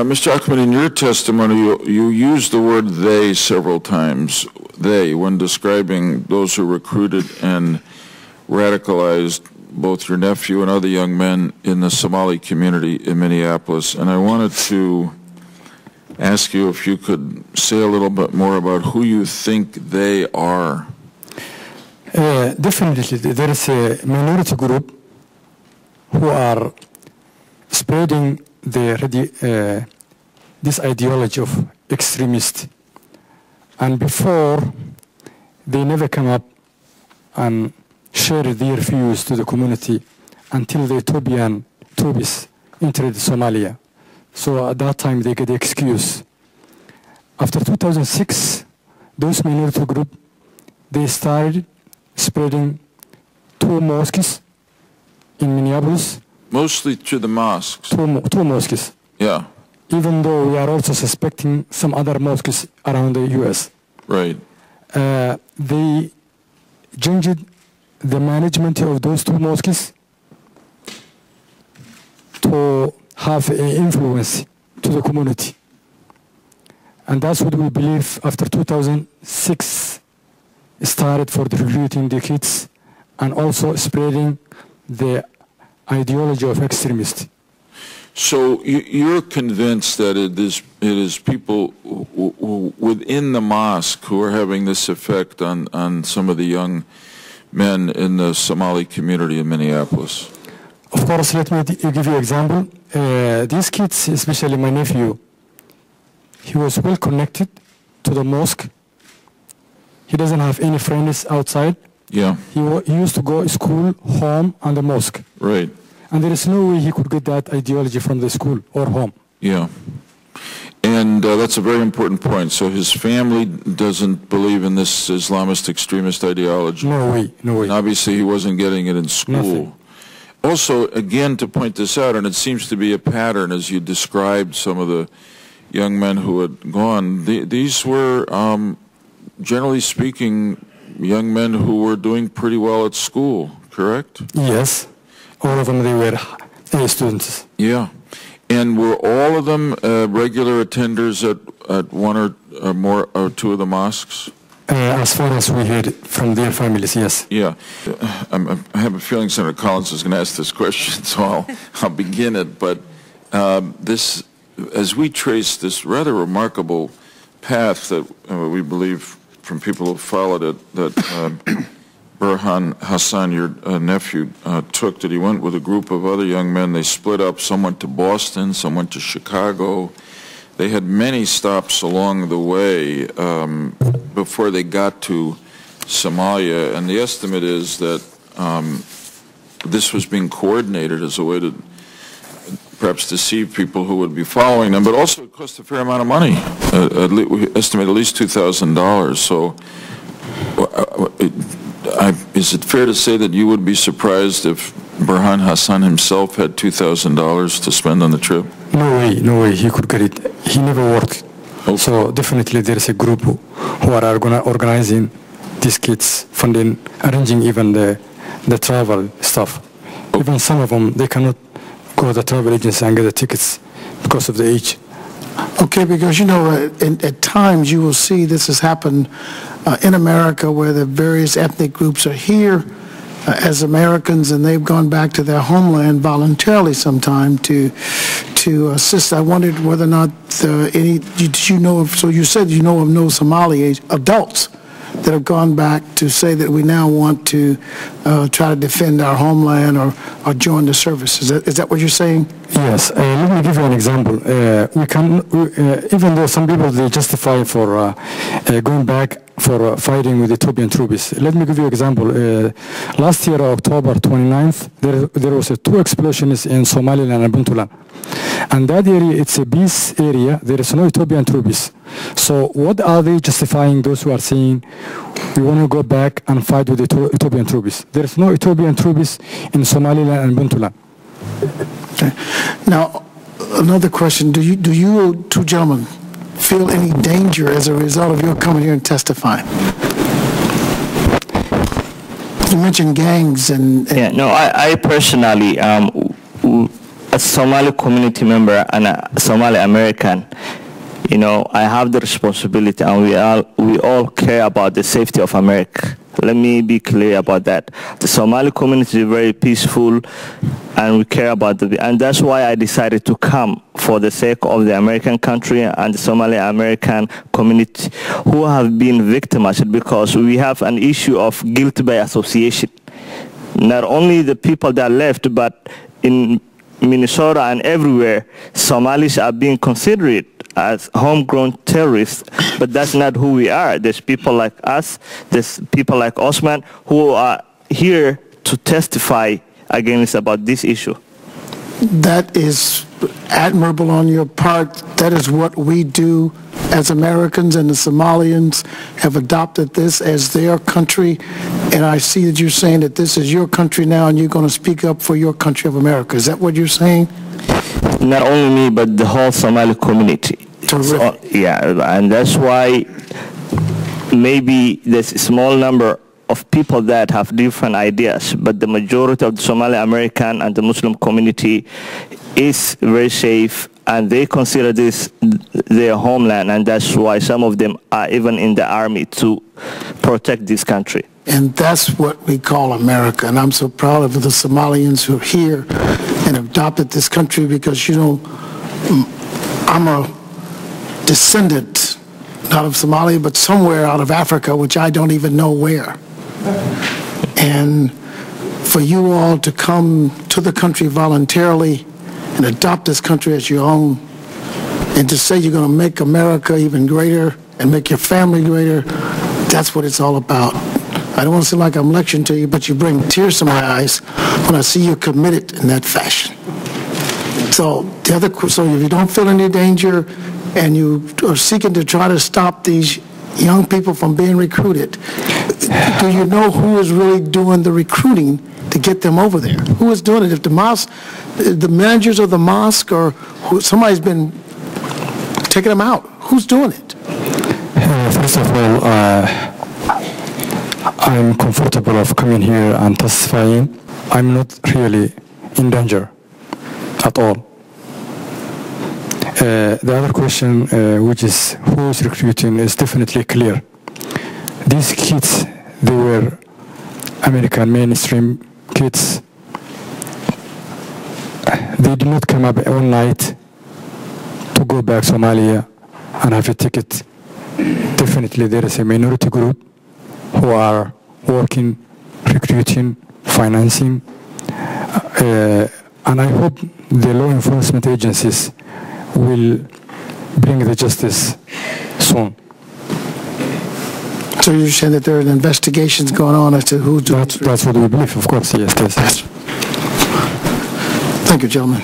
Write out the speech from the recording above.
Mr. Ahmed, in your testimony, you used the word they several times, they, when describing those who recruited and radicalized both your nephew and other young men in the Somali community in Minneapolis. And I wanted to ask you if you could say a little bit more about who you think they are. Definitely, there is a minority group who are spreading this ideology of extremist. And before, they never come up and share their views to the community until the Ethiopian troops entered Somalia. So at that time, they get the excuse. After 2006, those minority group, they started spreading 2 mosques in Minneapolis. Mostly to the mosques. Two mosques. Yeah. Even though we are also suspecting some other mosques around the U.S. Right. They changed the management of those 2 mosques to have an influence to the community. And that's what we believe after 2006 started for recruiting the kids and also spreading the ideology of extremists. So you're convinced that it is people within the mosque who are having this effect on some of the young men in the Somali community in Minneapolis? Of course, let me give you an example. These kids, especially my nephew, he was well connected to the mosque. He doesn't have any friends outside. Yeah. He used to go to school, home, and the mosque. Right. And there is no way he could get that ideology from the school or home. Yeah. And that's a very important point. So his family doesn't believe in this Islamist extremist ideology. No way, no way. And obviously he wasn't getting it in school. Nothing. Also, again, to point this out, and it seems to be a pattern as you described some of the young men who had gone, these were, generally speaking, young men who were doing pretty well at school, correct? Yes. All of them, they were A students. Yeah. And were all of them regular attenders at one or more or 2 of the mosques? As far as we heard from their families, yes. Yeah. I have a feeling Senator Collins is going to ask this question, so I'll begin it. But this, as we trace this rather remarkable path that we believe from people who followed it, that Burhan Hassan, your nephew, took, that he went with a group of other young men. They split up. Some went to Boston, some went to Chicago. They had many stops along the way before they got to Somalia. And the estimate is that this was being coordinated as a way to perhaps deceive people who would be following them, but also it cost a fair amount of money. We estimate at least $2,000. So is it fair to say that you would be surprised if Burhan Hassan himself had $2,000 to spend on the trip? No way he could get it. He never worked. Okay. So definitely there is a group who are organizing these kids, funding, arranging even the travel stuff. Okay. Even some of them, they cannot go to the travel agency and get the tickets because of the age. Okay, because you know, at times you will see this has happened in America where the various ethnic groups are here as Americans and they've gone back to their homeland voluntarily sometime to assist. I wondered whether or not did you know of, so you said you know of no Somali adults that have gone back to say that we now want to try to defend our homeland or join the service. Is that what you're saying? Yes. Let me give you an example. Even though some people they justify for going back for fighting with Ethiopian troops. Let me give you an example. Last year, October 29th, there was 2 explosions in Somaliland and Puntland. And that area, it's a peace area. There is no Ethiopian troops. So what are they justifying, those who are saying, we want to go back and fight with the Ethiopian troops? There is no Ethiopian troops in Somaliland and Puntland. Okay. Now, another question. Do you 2 gentlemen feel any danger as a result of your coming here and testifying? You mentioned gangs and yeah, no, I personally, a Somali community member and a Somali American, you know, I have the responsibility, and we all care about the safety of America. Let me be clear about that. The Somali community is very peaceful, and we care about and that's why I decided to come for the sake of the American country and the Somali American community who have been victimized, because we have an issue of guilt by association. Not only the people that left, but in Minnesota and everywhere, Somalis are being considered as homegrown terrorists, but that's not who we are. There's people like us, there's people like Osman who are here to testify against about this issue. That is admirable on your part. That is what we do as Americans, and the Somalians have adopted this as their country. And I see that you're saying that this is your country now, and you're going to speak up for your country of America. Is that what you're saying? Not only me, but the whole Somali community. So, yeah, and that's why maybe there's a small number of people that have different ideas, but the majority of the Somali American and the Muslim community is very safe, and they consider this their homeland, and that's why some of them are even in the army to protect this country. And that's what we call America. And I'm so proud of the Somalians who are here and adopted this country, because, you know, I'm a descendant, not of Somalia, but somewhere out of Africa, which I don't even know where. And for you all to come to the country voluntarily and adopt this country as your own, and to say you're going to make America even greater and make your family greater, that's what it's all about. I don't want to seem like I'm lecturing to you, but you bring tears to my eyes when I see you committed in that fashion. So if you don't feel any danger and you are seeking to try to stop these young people from being recruited, do you know who is really doing the recruiting to get them over there? Who is doing it? If the mosque, the managers of the mosque, or somebody's been taking them out, who's doing it? First of all, I'm comfortable of coming here and testifying. I'm not really in danger at all. The other question, which is who is recruiting, is definitely clear. These kids, they were American mainstream kids. They did not come up all night to go back to Somalia and have a ticket. Definitely there is a minority group who are working, recruiting, financing, and I hope the law enforcement agencies will bring the justice soon. So you're saying that there are investigations going on as to who's doing it? That's what we believe, of course, yes. Thank you, gentlemen.